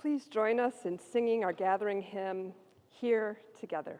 Please join us in singing our gathering hymn, Here Together.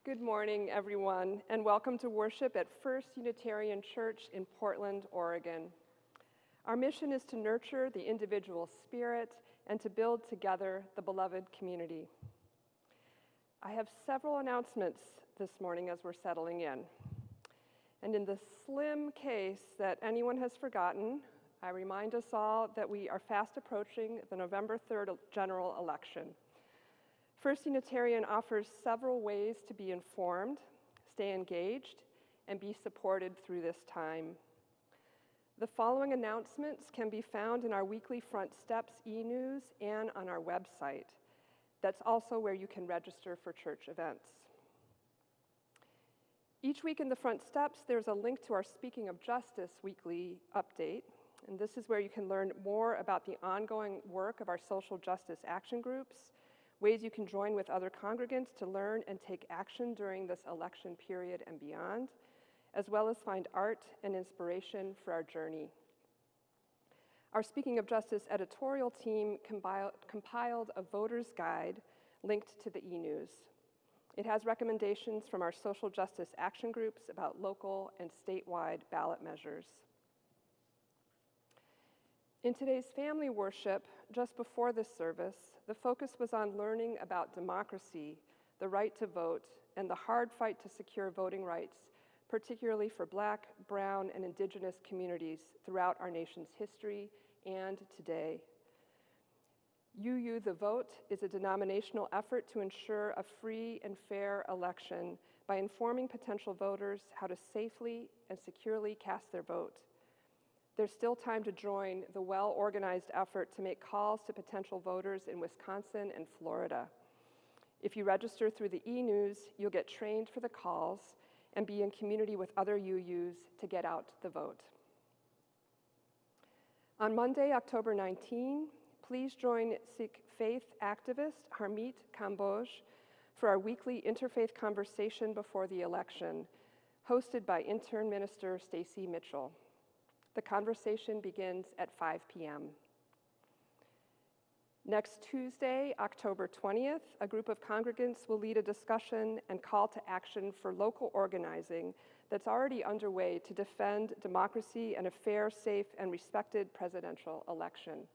Good morning, everyone, and welcome to worship at First Unitarian Church in Portland, Oregon. Our mission is to nurture the individual spirit and to build together the beloved community. I have several announcements this morning as we're settling in. And in the slim case that anyone has forgotten, I remind us all that we are fast approaching the November 3rd general election. First Unitarian offers several ways to be informed, stay engaged, and be supported through this time. The following announcements can be found in our weekly Front Steps e-news and on our website. That's also where you can register for church events. Each week in the Front Steps, there's a link to our Speaking of Justice weekly update, and this is where you can learn more about the ongoing work of our social justice action groups, ways you can join with other congregants to learn and take action during this election period and beyond, as well as find art and inspiration for our journey. Our Speaking of Justice editorial team compiled a voter's guide linked to the e-news. It has recommendations from our social justice action groups about local and statewide ballot measures. In today's family worship, just before this service, the focus was on learning about democracy, the right to vote, and the hard fight to secure voting rights, particularly for Black, Brown, and Indigenous communities throughout our nation's history and today. UU the Vote is a denominational effort to ensure a free and fair election by informing potential voters how to safely and securely cast their vote. There's still time to join the well-organized effort to make calls to potential voters in Wisconsin and Florida. If you register through the e-news, you'll get trained for the calls and be in community with other UUs to get out the vote. On Monday, October 19, please join Sikh faith activist Harmeet Kamboj for our weekly interfaith conversation before the election, hosted by intern minister Stacy Mitchell. The conversation begins at 5 p.m. Next Tuesday, October 20th, a group of congregants will lead a discussion and call to action for local organizing that's already underway to defend democracy and a fair, safe, and respected presidential election.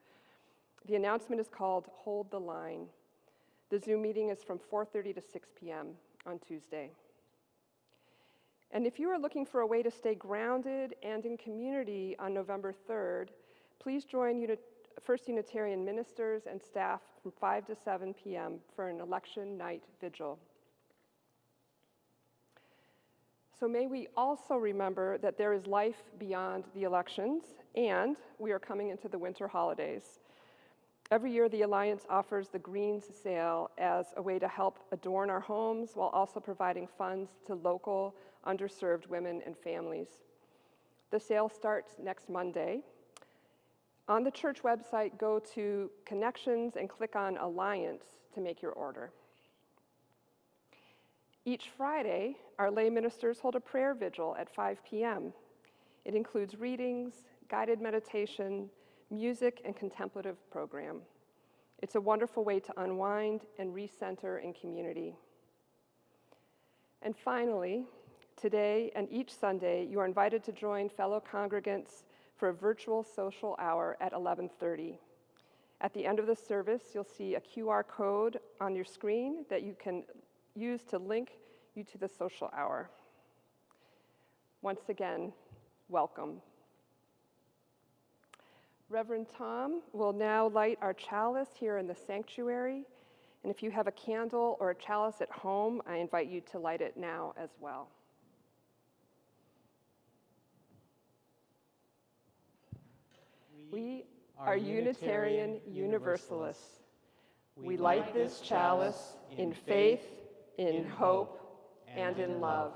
The announcement is called Hold the Line. The Zoom meeting is from 4:30 to 6 p.m. on Tuesday. And if you are looking for a way to stay grounded and in community on November 3rd, please join First Unitarian ministers and staff from 5 to 7 p.m. for an election night vigil. So may we also remember that there is life beyond the elections, and we are coming into the winter holidays. Every year, the Alliance offers the Greens Sale as a way to help adorn our homes while also providing funds to local, underserved women and families. The sale starts next Monday. On the church website, go to Connections and click on Alliance to make your order. Each Friday, our lay ministers hold a prayer vigil at 5 p.m. It includes readings, guided meditation, music, and contemplative program. It's a wonderful way to unwind and recenter in community. And finally, today and each Sunday, you are invited to join fellow congregants for a virtual social hour at 11:30. At the end of the service, you'll see a QR code on your screen that you can use to link you to the social hour. Once again, welcome. Reverend Tom will now light our chalice here in the sanctuary. And if you have a candle or a chalice at home, I invite you to light it now as well. We are Unitarian Universalists. We light this chalice in faith, in hope, and in love.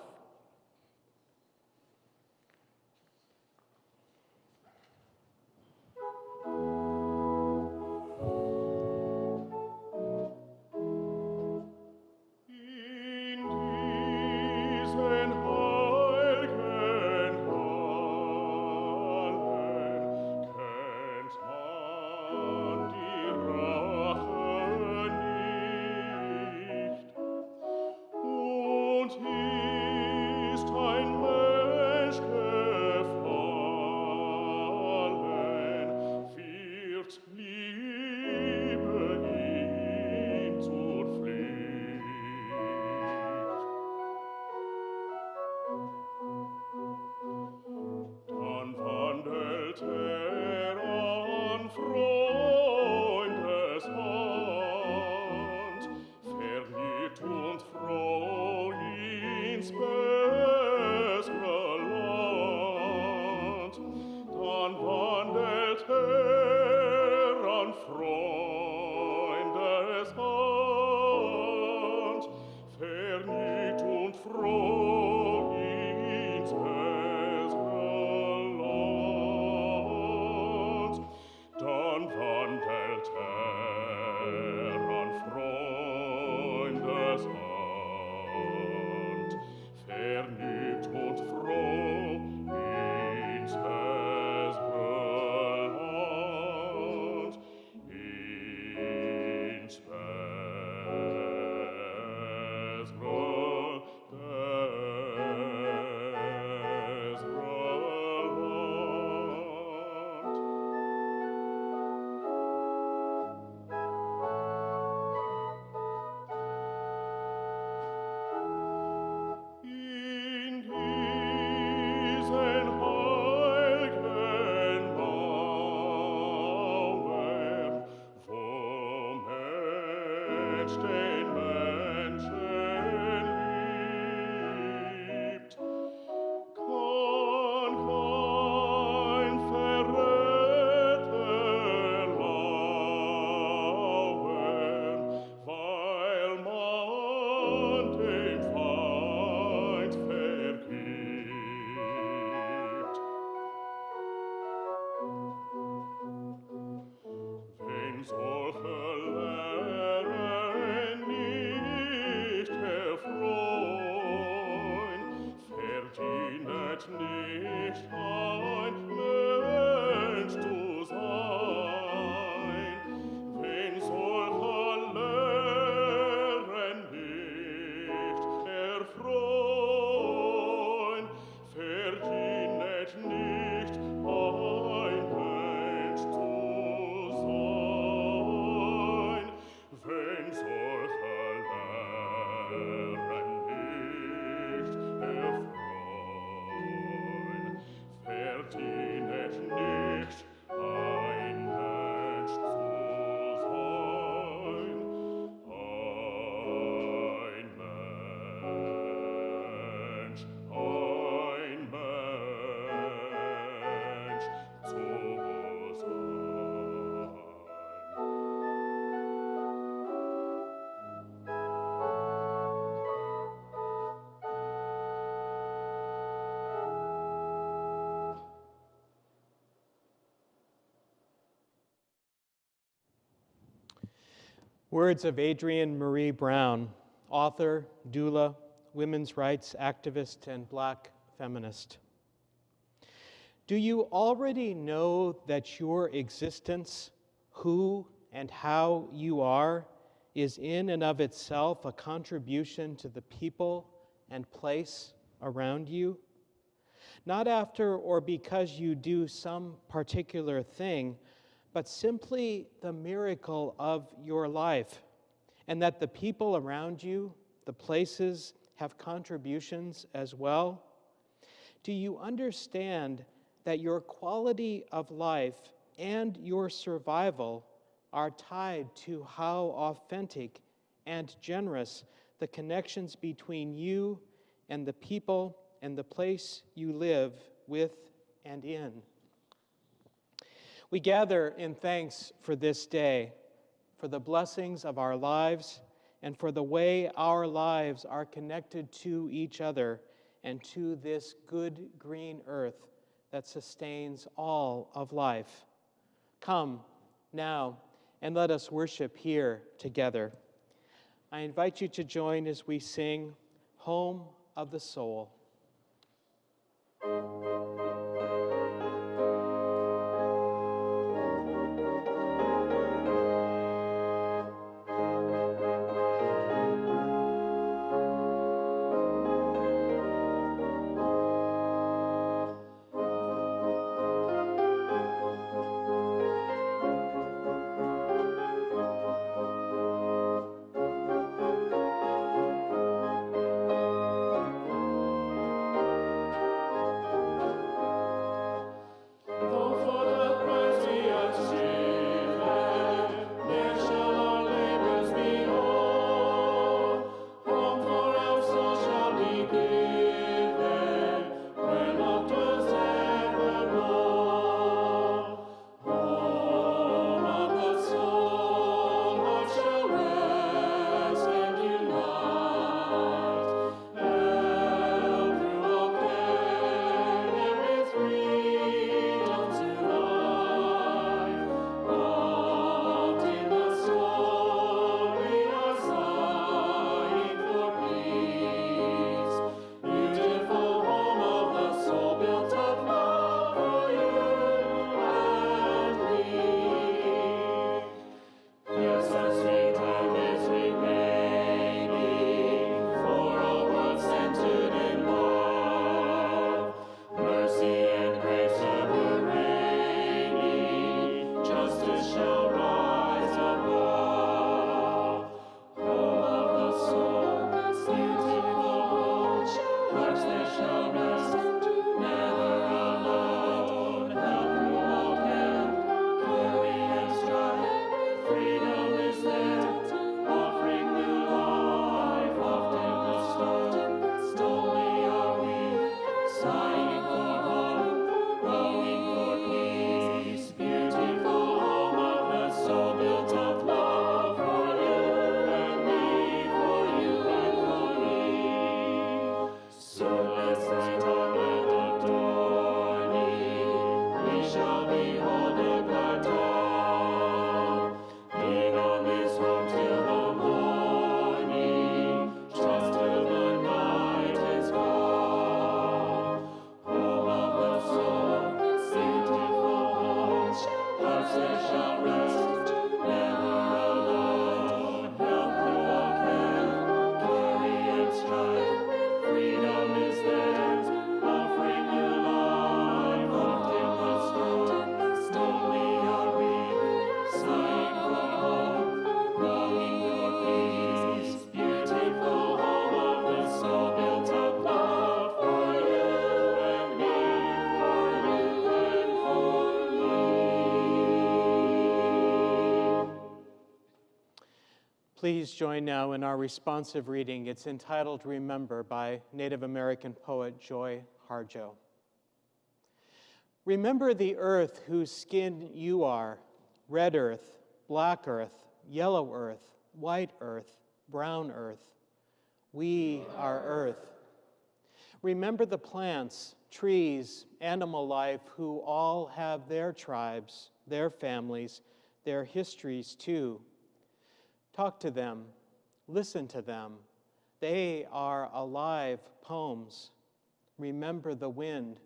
Words of Adrienne Marie Brown, author, doula, women's rights activist, and Black feminist. Do you already know that your existence, who and how you are, is in and of itself a contribution to the people and place around you? Not after or because you do some particular thing, but simply the miracle of your life, and that the people around you, the places, have contributions as well? Do you understand that your quality of life and your survival are tied to how authentic and generous the connections between you and the people and the place you live with and in? We gather in thanks for this day, for the blessings of our lives, and for the way our lives are connected to each other and to this good green earth that sustains all of life. Come now and let us worship here together. I invite you to join as we sing Home of the Soul. Please join now in our responsive reading. It's entitled Remember by Native American poet Joy Harjo. Remember the earth whose skin you are, red earth, black earth, yellow earth, white earth, brown earth. We are earth. Remember the plants, trees, animal life who all have their tribes, their families, their histories too. Talk to them. Listen to them. They are alive poems. Remember the wind.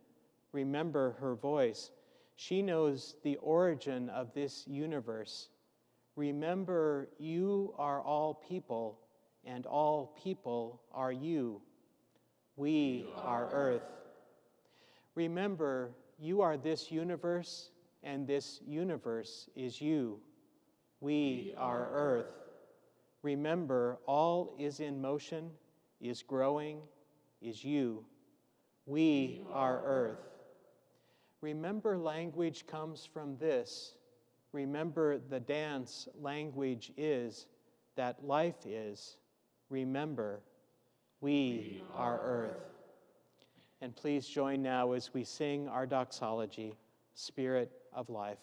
Remember her voice. She knows the origin of this universe. Remember, you are all people, and all people are you. We are earth. Remember, you are this universe, and this universe is you. We are earth. Remember, all is in motion, is growing, is you. We are earth. Remember, language comes from this. Remember, the dance language is, that life is. Remember, we are earth. And please join now as we sing our doxology, Spirit of Life.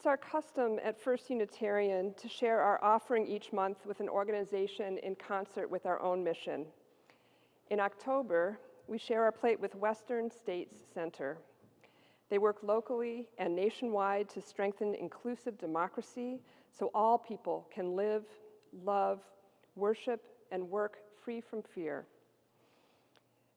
It's our custom at First Unitarian to share our offering each month with an organization in concert with our own mission. In October, we share our plate with Western States Center. They work locally and nationwide to strengthen inclusive democracy so all people can live, love, worship, and work free from fear.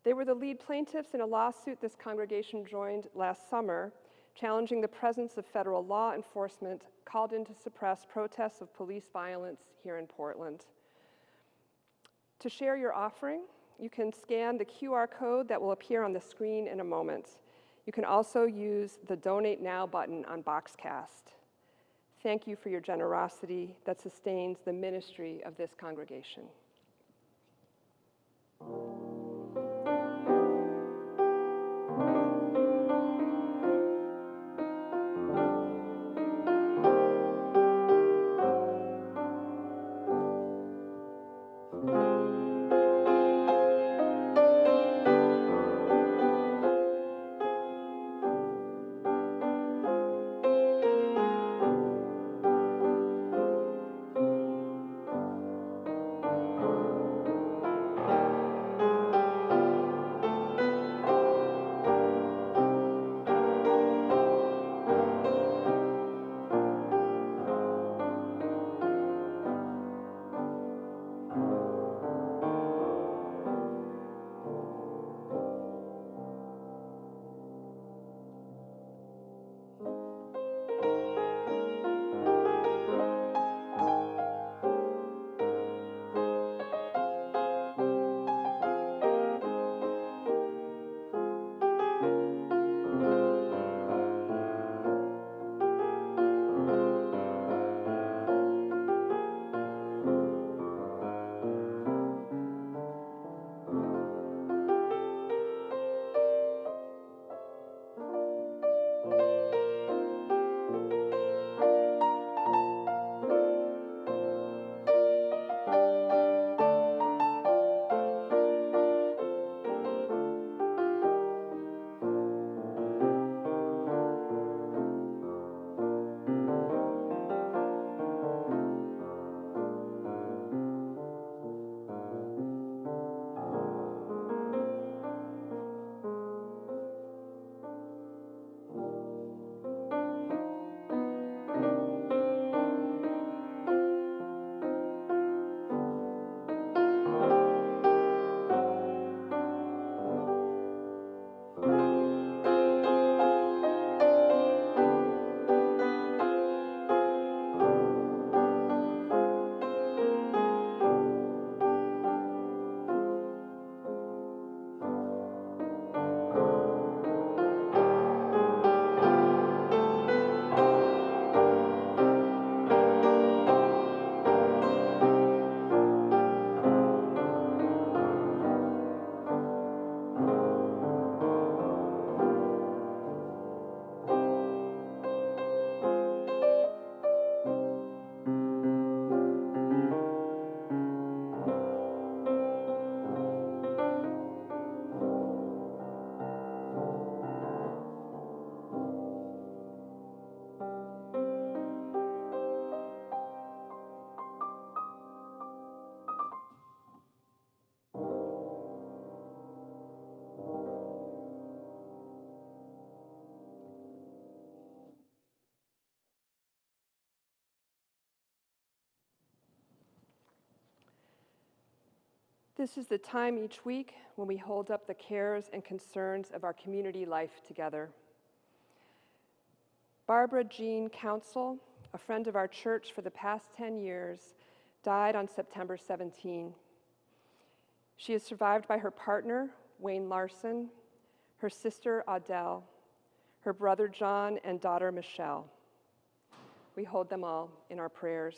They were the lead plaintiffs in a lawsuit this congregation joined last summer, challenging the presence of federal law enforcement called in to suppress protests of police violence here in Portland. To share your offering, you can scan the QR code that will appear on the screen in a moment. You can also use the Donate Now button on Boxcast. Thank you for your generosity that sustains the ministry of this congregation. This is the time each week when we hold up the cares and concerns of our community life together. Barbara Jean Council, a friend of our church for the past 10 years, died on September 17. She is survived by her partner, Wayne Larson, her sister, Adele, her brother, John, and daughter, Michelle. We hold them all in our prayers.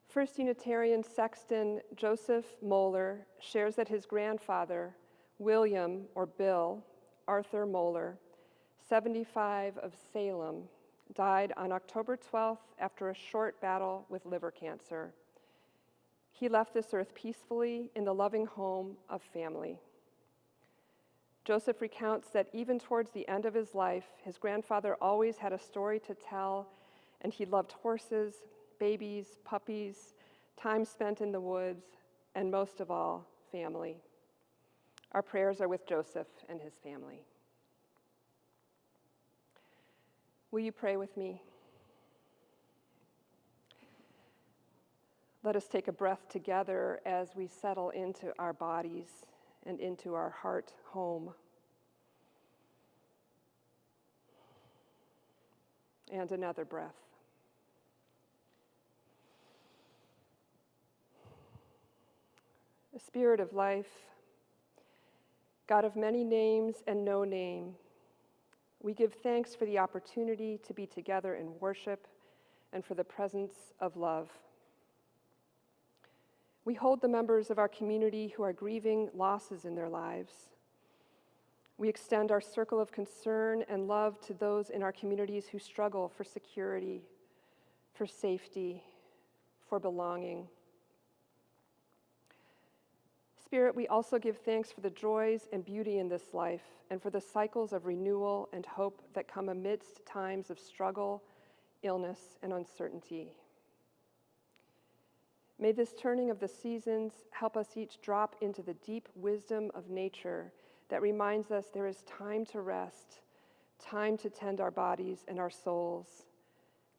First Unitarian sexton Joseph Moeller shares that his grandfather, William, or Bill, Arthur Moeller, 75 of Salem, died on October 12th after a short battle with liver cancer. He left this earth peacefully in the loving home of family. Joseph recounts that even towards the end of his life, his grandfather always had a story to tell, and he loved horses, babies, puppies, time spent in the woods, and most of all, family. Our prayers are with Joseph and his family. Will you pray with me? Let us take a breath together as we settle into our bodies and into our heart home. And another breath. The Spirit of life, God of many names and no name, we give thanks for the opportunity to be together in worship and for the presence of love. We hold the members of our community who are grieving losses in their lives. We extend our circle of concern and love to those in our communities who struggle for security, for safety, for belonging. Spirit, we also give thanks for the joys and beauty in this life and for the cycles of renewal and hope that come amidst times of struggle, illness, and uncertainty. May this turning of the seasons help us each drop into the deep wisdom of nature that reminds us there is time to rest, time to tend our bodies and our souls,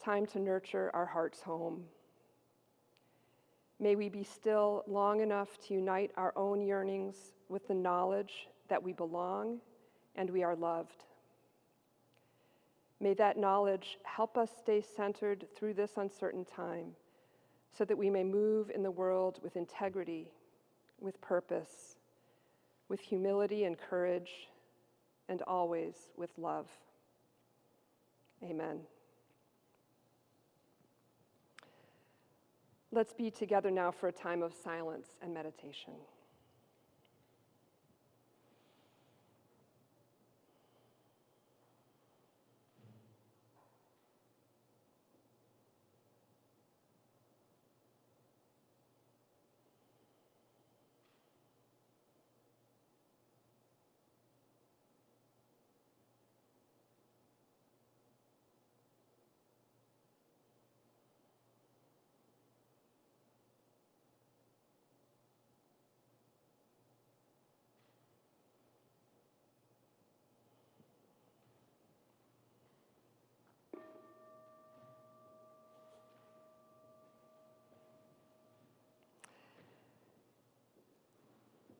time to nurture our heart's home. May we be still long enough to unite our own yearnings with the knowledge that we belong and we are loved. May that knowledge help us stay centered through this uncertain time so that we may move in the world with integrity, with purpose, with humility and courage, and always with love. Amen. Let's be together now for a time of silence and meditation.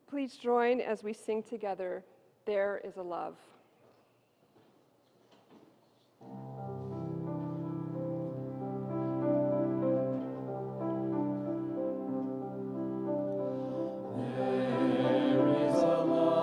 Please join as we sing together, "There is a Love." There is a love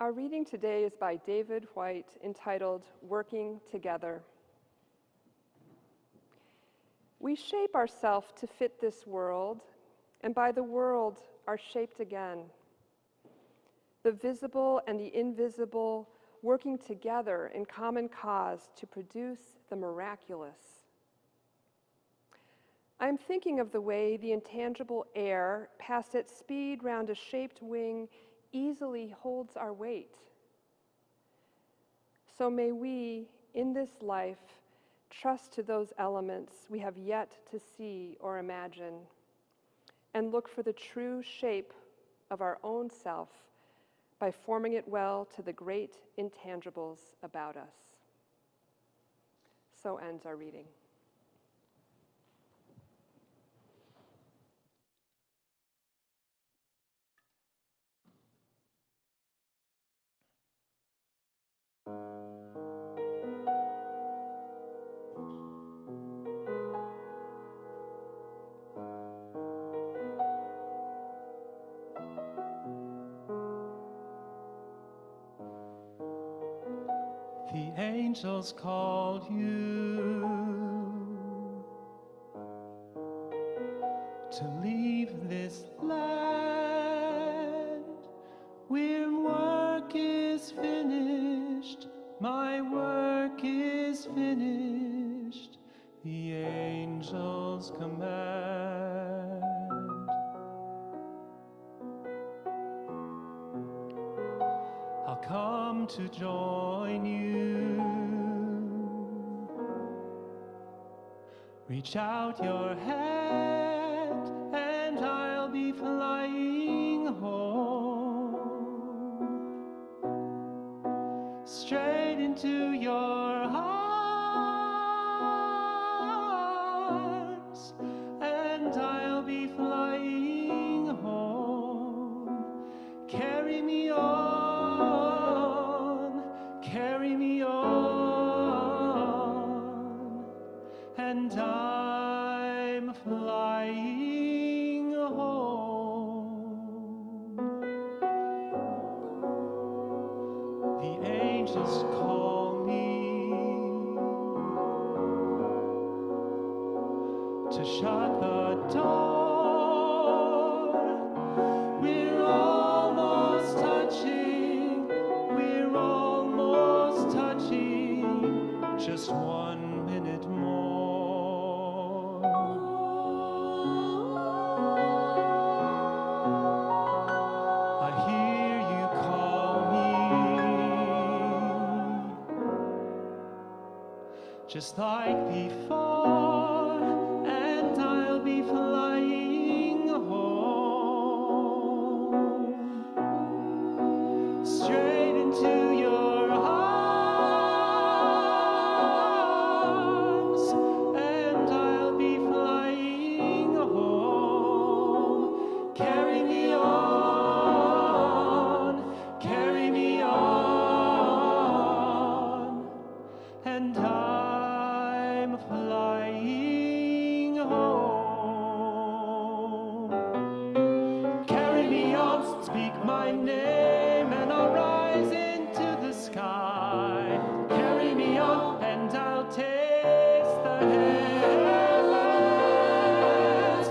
Our reading today is by David White, entitled Working Together. We shape ourselves to fit this world, and by the world are shaped again. The visible and the invisible working together in common cause to produce the miraculous. I'm thinking of the way the intangible air passed at speed round a shaped wing easily holds our weight. So may we, in this life, trust to those elements we have yet to see or imagine, and look for the true shape of our own self by forming it well to the great intangibles about us. So ends our reading. The angels called you to leave this land where work is finished, my work is finished, the angels command. I'll come to join you. Reach out your hand and I'll be flying home, straight into your arms, and I'll be flying home. Carry me on, carry me on, and I'm flying home. The angels call me to shut the door. We're almost touching, we're almost touching, just 1 minute more. I hear you call me, just like before, and I'll be flying home, straight into your arms, and I'll be flying home. Carry me on, carry me on, and I'm flying home. Carry me on, speak my name, and I'll rise into the sky. Carry me on, and I'll taste the heavens.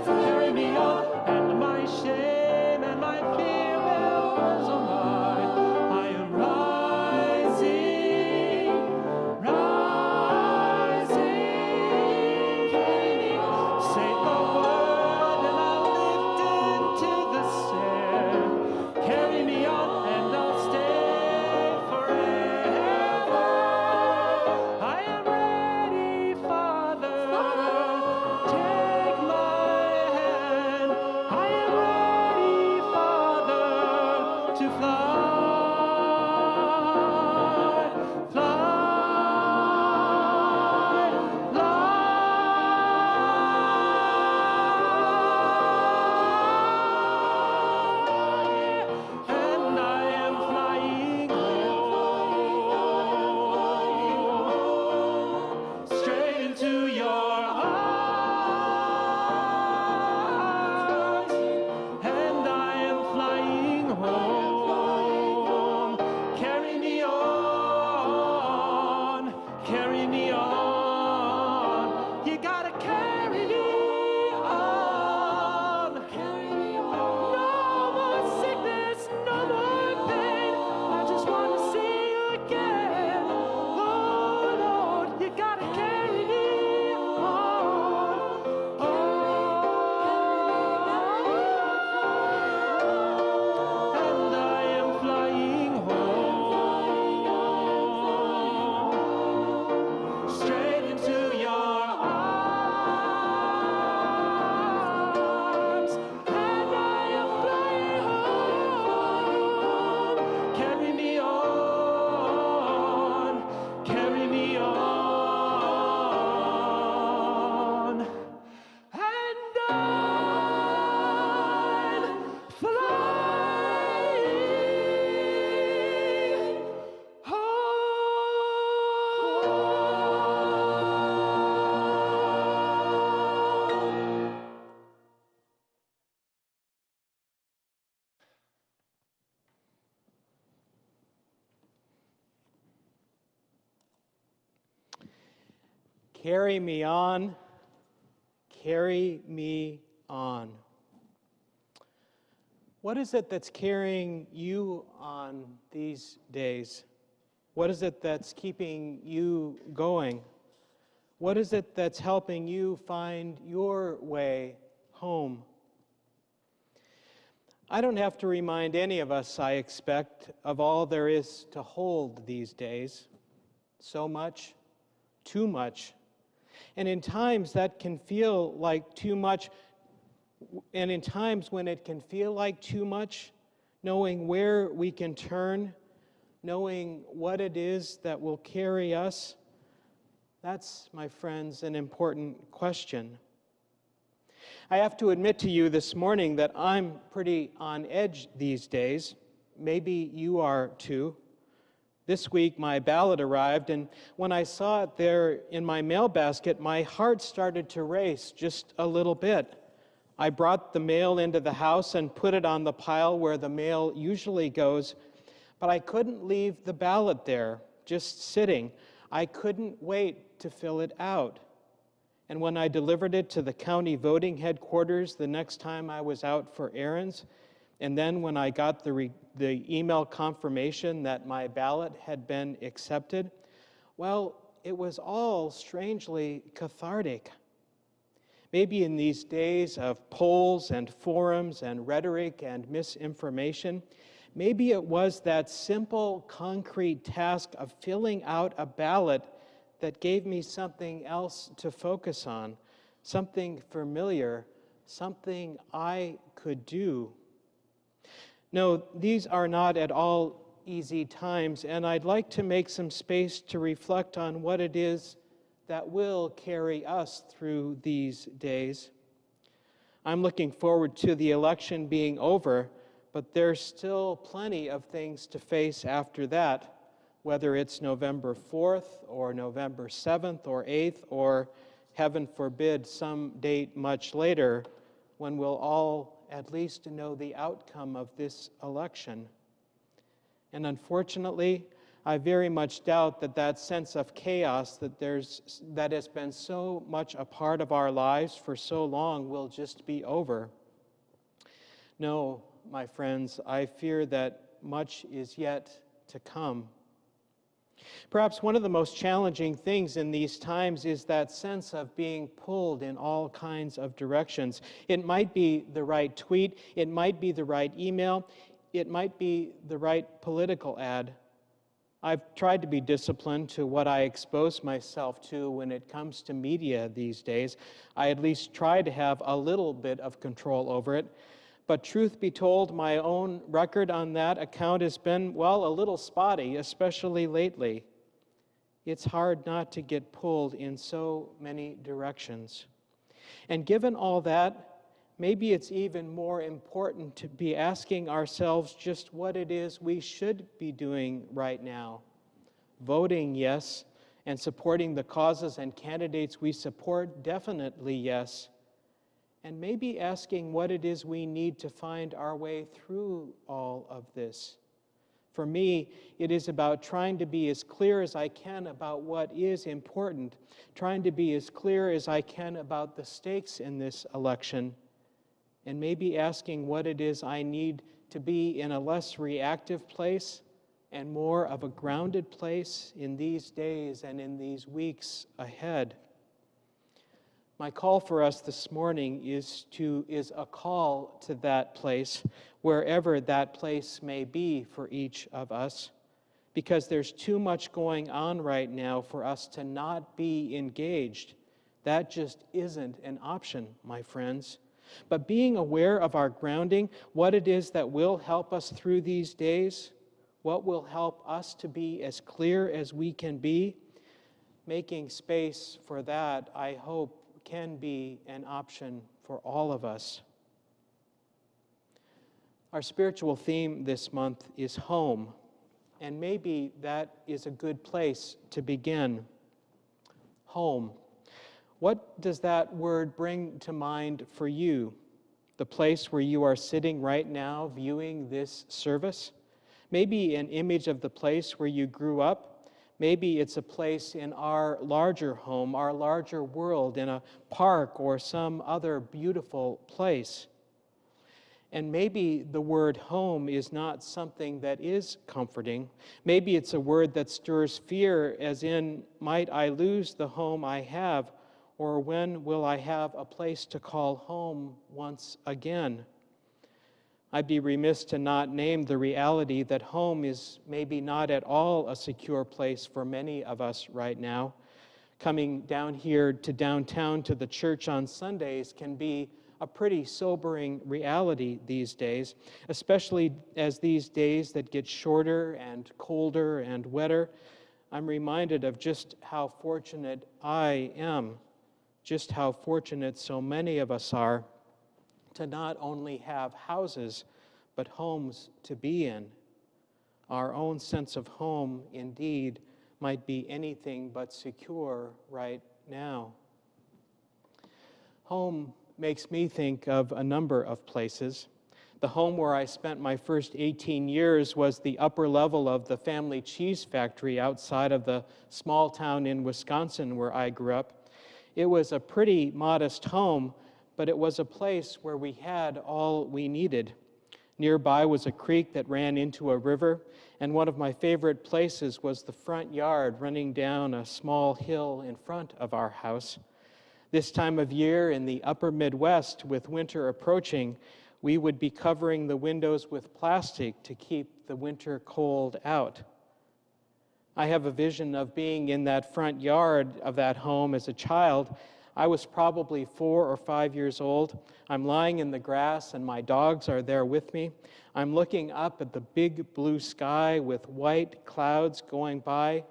Carry me on, and my shame and my fear will puzzle by. I am rising, rising. Carry me on. Say the word, and I'll lift into the air. Carry me on, and I'll stay forever. I am ready, Father. Take my hand. I am ready, Father, to fly, fly, fly. And I am flying home, straight into your arms, and I am flying home. Carry me on, carry me on. What is it that's carrying you on these days? What is it that's keeping you going? What is it that's helping you find your way home? I don't have to remind any of us, I expect, of all there is to hold these days. So much, too much. And in times that can feel like too much, and in times when it can feel like too much, knowing where we can turn, knowing what it is that will carry us, that's, my friends, an important question. I have to admit to you this morning that I'm pretty on edge these days. Maybe you are too. This week my ballot arrived, and when I saw it there in my mail basket, my heart started to race just a little bit. I brought the mail into the house and put it on the pile where the mail usually goes, but I couldn't leave the ballot there, just sitting. I couldn't wait to fill it out. And when I delivered it to the county voting headquarters the next time I was out for errands, and then when I got the email confirmation that my ballot had been accepted, well, it was all strangely cathartic. Maybe in these days of polls and forums and rhetoric and misinformation, maybe it was that simple, concrete task of filling out a ballot that gave me something else to focus on, something familiar, something I could do. No, these are not at all easy times, and I'd like to make some space to reflect on what it is that will carry us through these days. I'm looking forward to the election being over, but there's still plenty of things to face after that, whether it's November 4th or November 7th or 8th or, heaven forbid, some date much later when we'll all at least know the outcome of this election. And unfortunately, I very much doubt that that sense of chaos that has been so much a part of our lives for so long will just be over. No, my friends, I fear that much is yet to come. Perhaps one of the most challenging things in these times is that sense of being pulled in all kinds of directions. It might be the right tweet, it might be the right email, it might be the right political ad. I've tried to be disciplined to what I expose myself to when it comes to media these days. I at least try to have a little bit of control over it. But truth be told, my own record on that account has been, well, a little spotty, especially lately. It's hard not to get pulled in so many directions. And given all that, maybe it's even more important to be asking ourselves just what it is we should be doing right now. Voting, yes, and supporting the causes and candidates we support, definitely yes. And maybe asking what it is we need to find our way through all of this. For me, it is about trying to be as clear as I can about what is important, trying to be as clear as I can about the stakes in this election, and maybe asking what it is I need to be in a less reactive place and more of a grounded place in these days and in these weeks ahead. My call for us this morning is a call to that place, wherever that place may be for each of us, because there's too much going on right now for us to not be engaged. That just isn't an option, my friends. But being aware of our grounding, what it is that will help us through these days, what will help us to be as clear as we can be, making space for that, I hope, can be an option for all of us. Our spiritual theme this month is home, and maybe that is a good place to begin. Home. What does that word bring to mind for you? The place where you are sitting right now viewing this service? Maybe an image of the place where you grew up, Maybe it's a place in our larger home, our larger world, in a park or some other beautiful place. And maybe the word home is not something that is comforting. Maybe it's a word that stirs fear, as in, might I lose the home I have, or when will I have a place to call home once again? I'd be remiss to not name the reality that home is maybe not at all a secure place for many of us right now. Coming down here to downtown to the church on Sundays can be a pretty sobering reality these days, especially as these days that get shorter and colder and wetter. I'm reminded of just how fortunate I am, just how fortunate so many of us are to not only have houses, but homes to be in. Our own sense of home, indeed, might be anything but secure right now. Home makes me think of a number of places. The home where I spent my first 18 years was the upper level of the family cheese factory outside of the small town in Wisconsin where I grew up. It was a pretty modest home, but it was a place where we had all we needed. Nearby was a creek that ran into a river, and one of my favorite places was the front yard running down a small hill in front of our house. This time of year in the upper Midwest, with winter approaching, we would be covering the windows with plastic to keep the winter cold out. I have a vision of being in that front yard of that home as a child. I was probably 4 or 5 years old. I'm lying in the grass and my dogs are there with me. I'm looking up at the big blue sky with white clouds going by,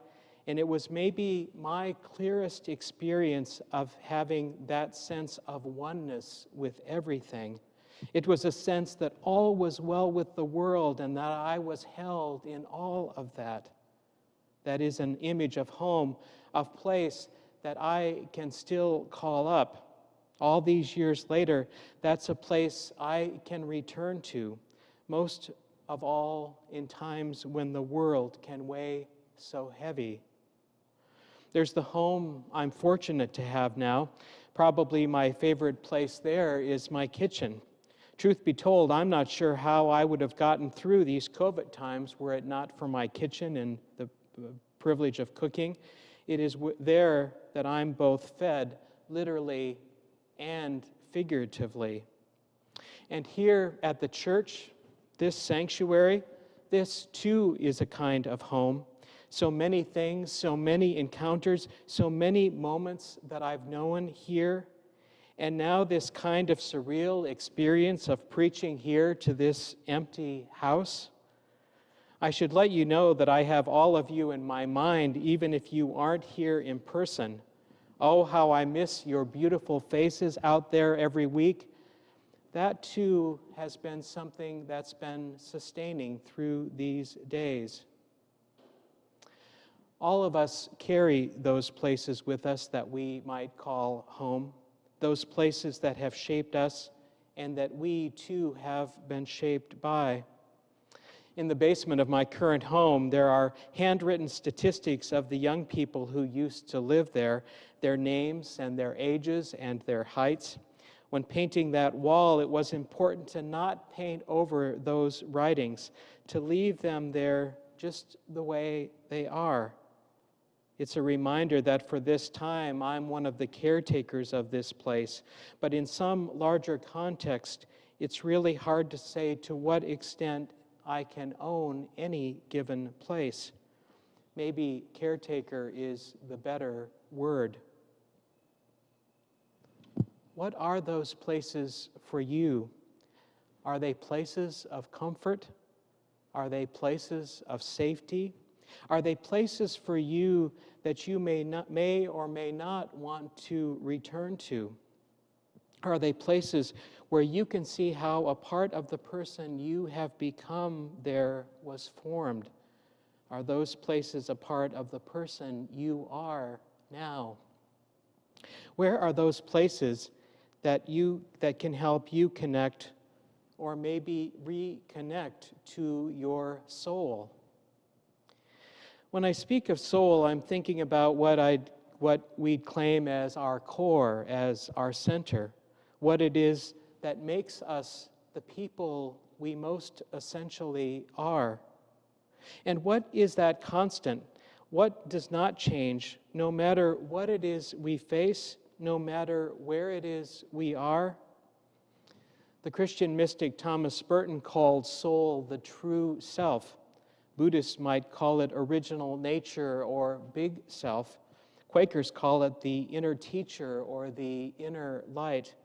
and it was maybe my clearest experience of having that sense of oneness with everything. It was a sense that all was well with the world and that I was held in all of that. That is an image of home, of place that I can still call up. All these years later, that's a place I can return to, most of all in times when the world can weigh so heavy. There's the home I'm fortunate to have now. Probably my favorite place there is my kitchen. Truth be told, I'm not sure how I would have gotten through these COVID times were it not for my kitchen and the privilege of cooking. It is there that I'm both fed, literally and figuratively. And here at the church, this sanctuary, this too is a kind of home. So many things, so many encounters, so many moments that I've known here. And now this kind of surreal experience of preaching here to this empty house. I should let you know that I have all of you in my mind, even if you aren't here in person. Oh, how I miss your beautiful faces out there every week. That too has been something that's been sustaining through these days. All of us carry those places with us that we might call home, those places that have shaped us and that we too have been shaped by. In the basement of my current home, there are handwritten statistics of the young people who used to live there, their names and their ages and their heights. When painting that wall, it was important to not paint over those writings, to leave them there just the way they are. It's a reminder that for this time, I'm one of the caretakers of this place, but in some larger context, it's really hard to say to what extent I can own any given place. Maybe caretaker is the better word. What are those places for you? Are they places of comfort? Are they places of safety? Are they places for you that you may or may not want to return to? Are they places where you can see how a part of the person you have become there was formed? Are those places a part of the person you are now? Where are those places that can help you connect or maybe reconnect to your soul? When I speak of soul, I'm thinking about what we'd claim as our core, as our center, what it is that makes us the people we most essentially are. And what is that constant? What does not change, no matter what it is we face, no matter where it is we are? The Christian mystic Thomas Spurgeon called soul the true self. Buddhists might call it original nature or big self. Quakers call it the inner teacher or the inner light.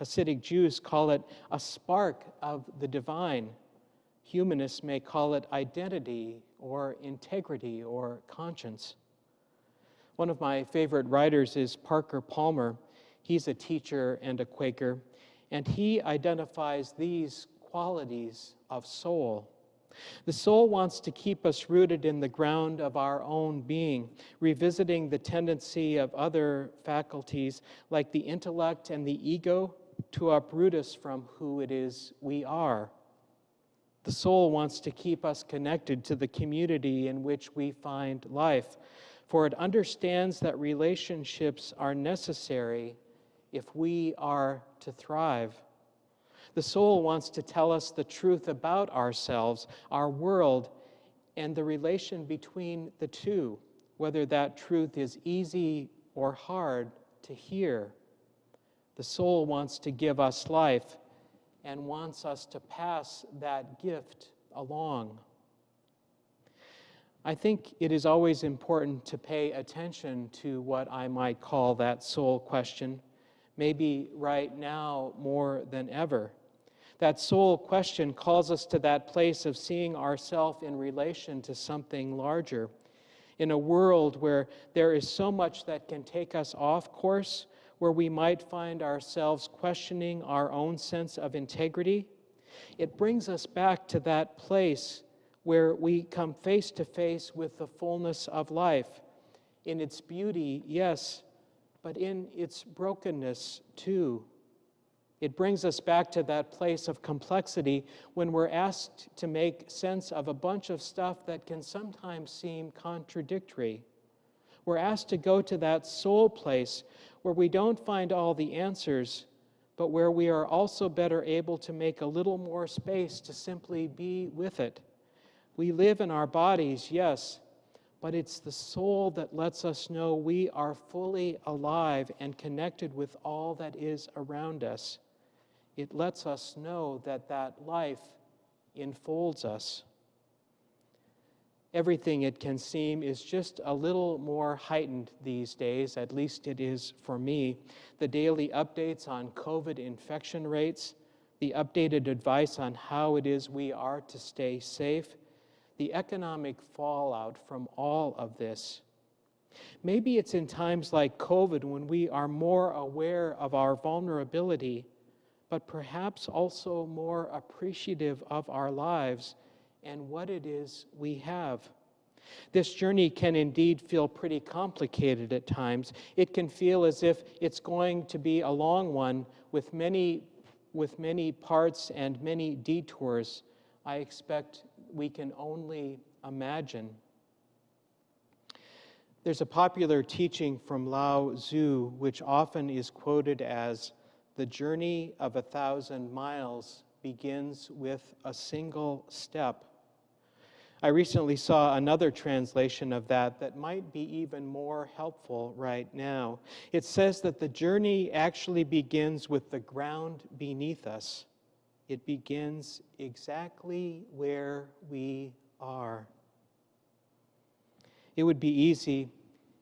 Hasidic Jews call it a spark of the divine. Humanists may call it identity or integrity or conscience. One of my favorite writers is Parker Palmer. He's a teacher and a Quaker, and he identifies these qualities of soul. The soul wants to keep us rooted in the ground of our own being, revisiting the tendency of other faculties like the intellect and the ego to uproot us from who it is we are. The soul wants to keep us connected to the community in which we find life, for it understands that relationships are necessary if we are to thrive. The soul wants to tell us the truth about ourselves, our world, and the relation between the two, whether that truth is easy or hard to hear. The soul wants to give us life and wants us to pass that gift along. I think it is always important to pay attention to what I might call that soul question, maybe right now more than ever. That soul question calls us to that place of seeing ourselves in relation to something larger. In a world where there is so much that can take us off course, where we might find ourselves questioning our own sense of integrity, it brings us back to that place where we come face to face with the fullness of life, in its beauty, yes, but in its brokenness too. It brings us back to that place of complexity when we're asked to make sense of a bunch of stuff that can sometimes seem contradictory. We're asked to go to that soul place where we don't find all the answers, but where we are also better able to make a little more space to simply be with it. We live in our bodies, yes, but it's the soul that lets us know we are fully alive and connected with all that is around us. It lets us know that that life enfolds us. Everything, it can seem, is just a little more heightened these days, at least it is for me. The daily updates on COVID infection rates, the updated advice on how it is we are to stay safe, the economic fallout from all of this. Maybe it's in times like COVID when we are more aware of our vulnerability, but perhaps also more appreciative of our lives and what it is we have. This journey can indeed feel pretty complicated at times. It can feel as if it's going to be a long one with many parts and many detours. I expect we can only imagine. There's a popular teaching from Lao Tzu which often is quoted as, "The journey of 1,000 miles begins with a single step." I recently saw another translation of that might be even more helpful right now. It says that the journey actually begins with the ground beneath us. It begins exactly where we are. It would be easy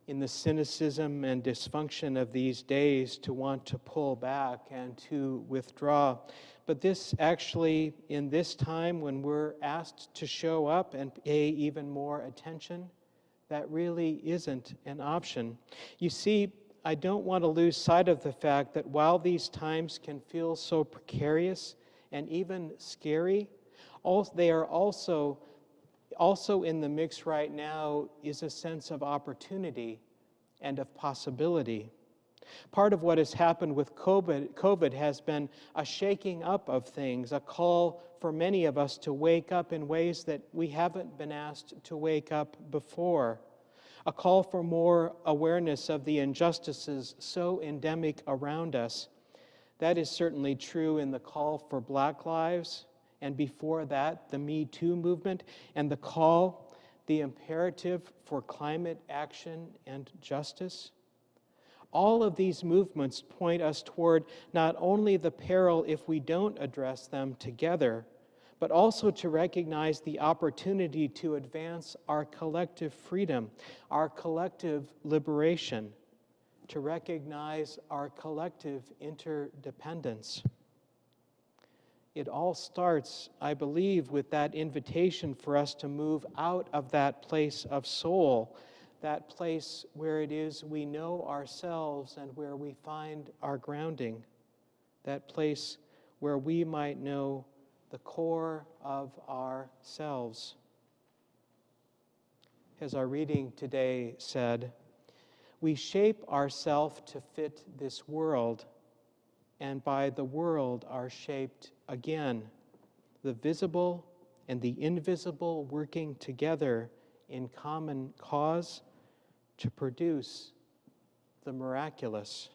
in the cynicism and dysfunction of these days to want to pull back and to withdraw. But this actually, in this time when we're asked to show up and pay even more attention, that really isn't an option. You see, I don't want to lose sight of the fact that while these times can feel so precarious and even scary, they are also in the mix right now is a sense of opportunity and of possibility. Part of what has happened with COVID has been a shaking up of things, a call for many of us to wake up in ways that we haven't been asked to wake up before, a call for more awareness of the injustices so endemic around us. That is certainly true in the call for Black lives, and before that, the Me Too movement, and the imperative for climate action and justice. All of these movements point us toward not only the peril if we don't address them together, but also to recognize the opportunity to advance our collective freedom, our collective liberation, to recognize our collective interdependence. It all starts, I believe, with that invitation for us to move out of that place of soul, that place where it is we know ourselves and where we find our grounding, that place where we might know the core of ourselves. As our reading today said, we shape ourselves to fit this world, and by the world are shaped again, the visible and the invisible working together in common cause to produce the miraculous.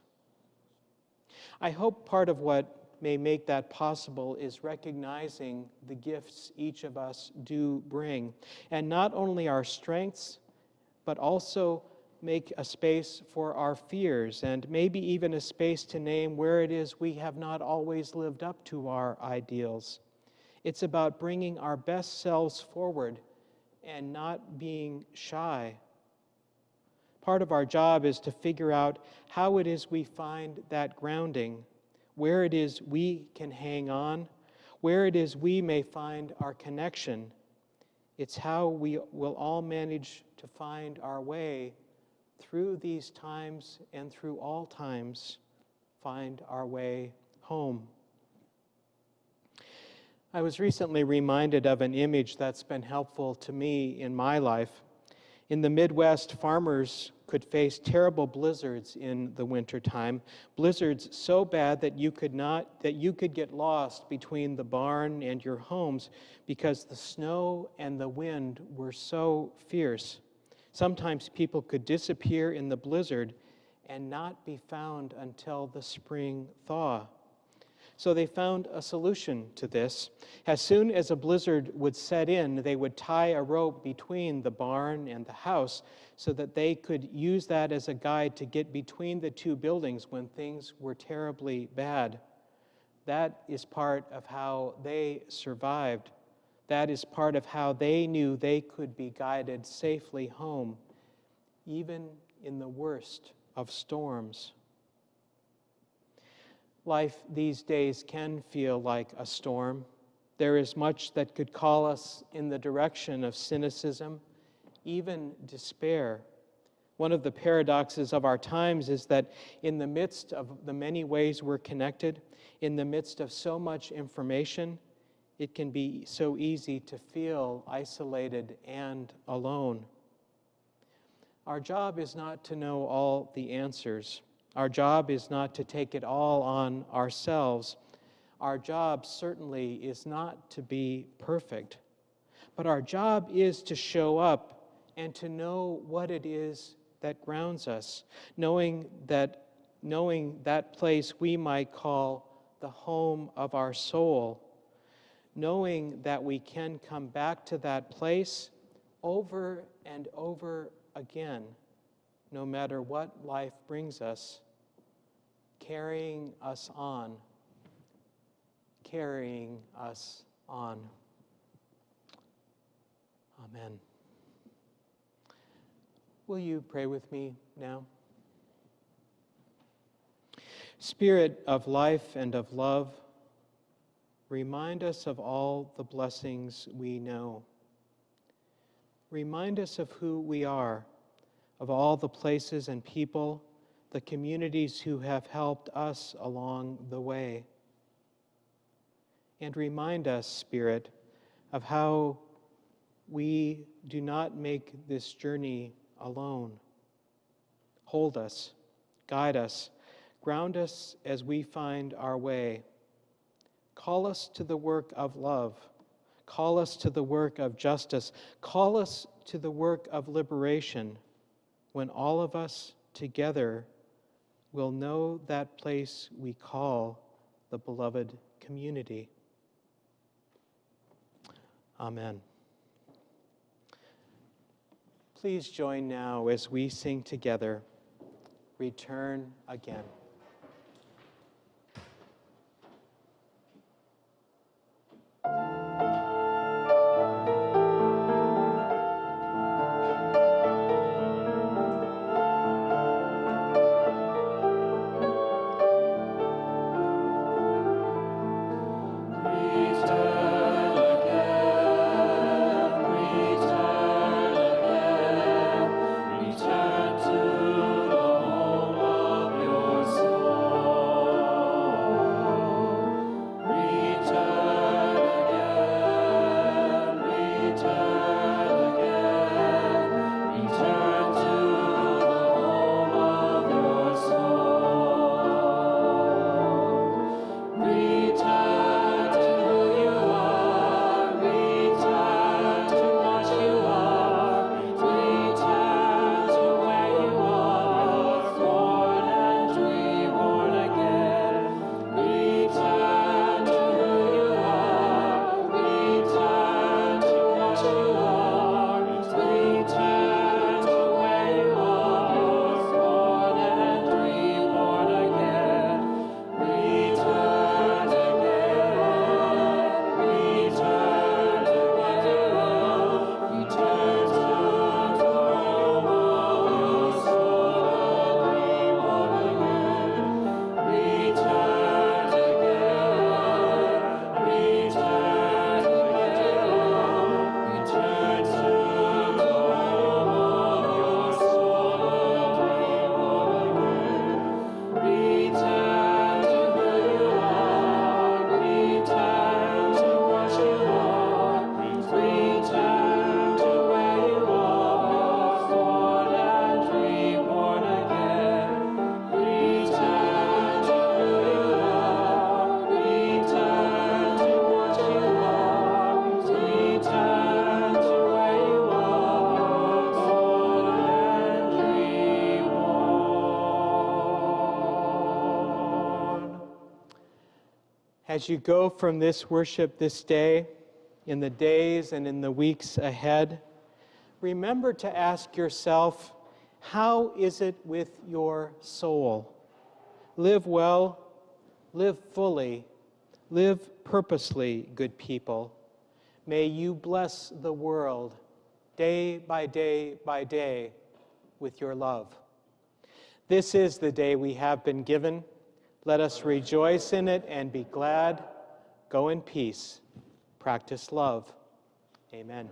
I hope part of what may make that possible is recognizing the gifts each of us do bring, and not only our strengths, but also make a space for our fears, and maybe even a space to name where it is we have not always lived up to our ideals. It's about bringing our best selves forward and not being shy. Part of our job is to figure out how it is we find that grounding, where it is we can hang on, where it is we may find our connection. It's how we will all manage to find our way through these times and through all times, find our way home. I was recently reminded of an image that's been helpful to me in my life. In the Midwest, farmers could face terrible blizzards in the wintertime, blizzards so bad that you could get lost between the barn and your homes because the snow and the wind were so fierce. Sometimes people could disappear in the blizzard and not be found until the spring thaw. So they found a solution to this. As soon as a blizzard would set in, they would tie a rope between the barn and the house so that they could use that as a guide to get between the two buildings when things were terribly bad. That is part of how they survived. That is part of how they knew they could be guided safely home, even in the worst of storms. Life these days can feel like a storm. There is much that could call us in the direction of cynicism, even despair. One of the paradoxes of our times is that in the midst of the many ways we're connected, in the midst of so much information, it can be so easy to feel isolated and alone. Our job is not to know all the answers. Our job is not to take it all on ourselves. Our job certainly is not to be perfect. But our job is to show up and to know what it is that grounds us, knowing that place we might call the home of our soul, knowing that we can come back to that place over and over again, no matter what life brings us, carrying us on, carrying us on. Amen. Will you pray with me now? Spirit of life and of love, remind us of all the blessings we know. Remind us of who we are, of all the places and people, the communities who have helped us along the way. And remind us, Spirit, of how we do not make this journey alone. Hold us, guide us, Ground us as we find our way. Call us to the work of love. Call us to the work of justice. Call us to the work of liberation, when all of us together will know that place we call the beloved community. Amen. Please join now as we sing together, Return Again. As you go from this worship this day, in the days and in the weeks ahead, remember to ask yourself, how is it with your soul? Live well, live fully, live purposely, good people. May you bless the world day by day by day with your love. This is the day we have been given. Let us rejoice in it and be glad. Go in peace. Practice love. Amen.